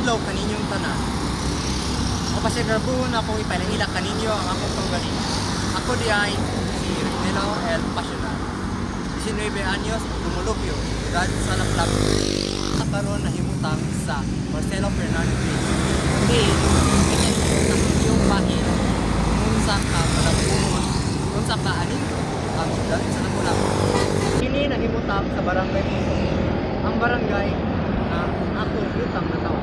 adlaw kaninyong tanan. Mapasigrabuhon ako ipalahila kaninyo ang akong panggalin. Ako di ay si Rinelo El Pasional. 19 anyos, dumulupyo, edad sa Laplap. Karon nahimutang sa Marcelo Fernandez. Hindi, ito yung bahin. Unsa ka malabungon, unsa ka anin, ang edad sa Laplap. Kini nahimutang sa barangay Puntong. Ang barangay na akong utang na tao.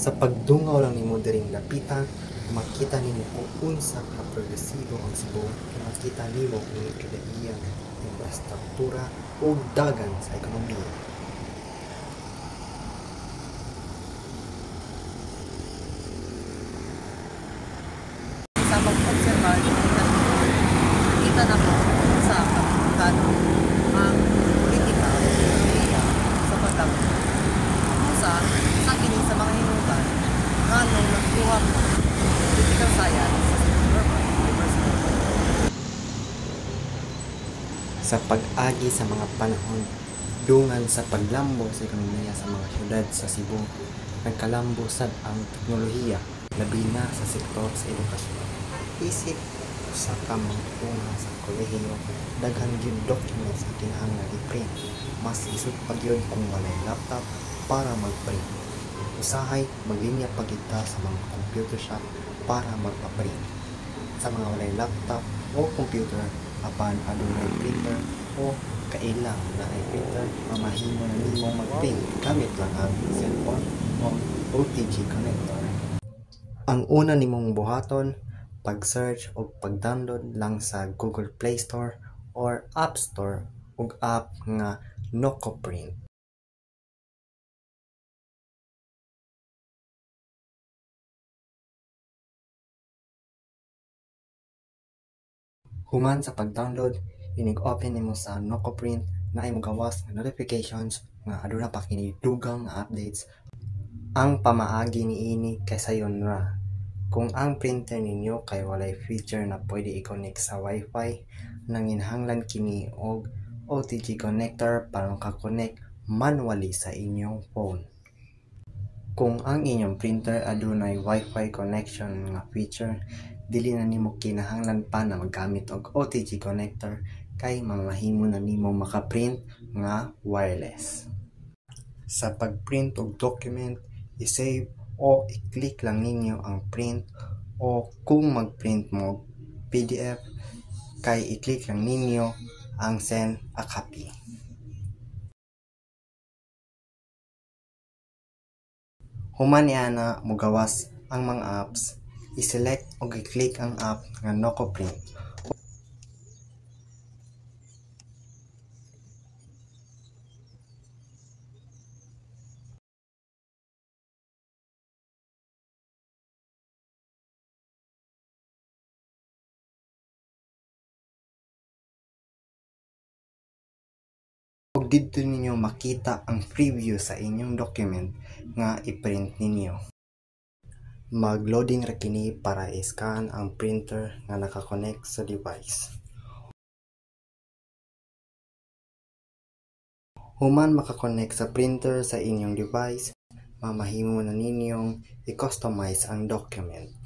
Sa pagdungaw lang nimo diring lapitan, makita nimo kung unsa ka progresibo ang Cebu, makita nimo kung kadaiyang infrastruktura o dagan sa ekonomiya. Sa mag-observa, kita na po sa kapitan ang politika sa pagdamit. Sa kining sa mga hinutan, nganong nagkuha mo political science sa University. Sa pag-agi sa mga panahon, dungan sa paglambo sa ekonomiya sa mga syudad sa Cebu, nagkalambo sad ang teknolohiya, labi na sa sektor sa edukasyon. Isip sa kamangtungan sa kolehiyo, daghan gyud document sa kinahanglan i-print, mas isut pa gyud kung walay laptop para mag-print. Usahay maglinya pa kita sa mga computer shop para magpa-print. Sa mga walay laptop o computer, apan adunay printer o kailang na ay printer, mamahimo na nimo mag-print gamit lang ang cellphone o OTG connector. Ang una nimong buhaton, pag-search o pag-download lang sa Google Play Store or App Store ug app nga NocoPrint. Human sa pag-download, inig-open nimo sa NocoPrint na ay mogawas nga notifications nga aduna pa kini dugang nga updates. Ang pamaagi niini kay sayon ra. Kung ang printer ninyo kay walay feature na pwede i-connect sa Wi-Fi, nanginhanglan kini og OTG connector para maka-connect manually sa inyong phone. Kung ang inyong printer adunay Wi-Fi connection nga feature, dili na nimo kinahanglan pa na maggamit og OTG connector kay mamahimo na nimo maka-print nga wireless. Sa pag-print og document, i-save o i-click lang ninyo ang print, o kung mag-print mo PDF kay i-click lang ninyo ang send a copy. Human niana mogawas ang mga apps, i-select o i-click ang app nga NocoPrint. Ug didto ninyo makita ang preview sa inyong document nga i-print ninyo. Mag-loading ra kini para i-scan ang printer nga naka-connect sa device. Human maka-connect sa printer sa inyong device, mamahimo na ninyong i-customize ang document.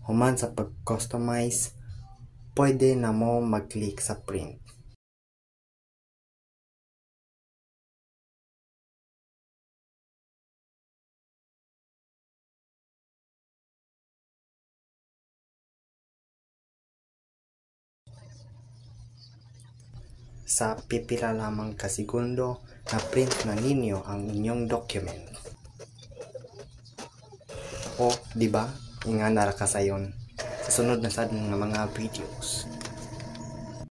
Human sa pag-customize, pwede na mo mag-click sa print. Sa pipila lamang ka segundo, na-print na ninyo ang inyong document. O, di ba? Inga nara ka sayon sa sunod na sad nga mga videos.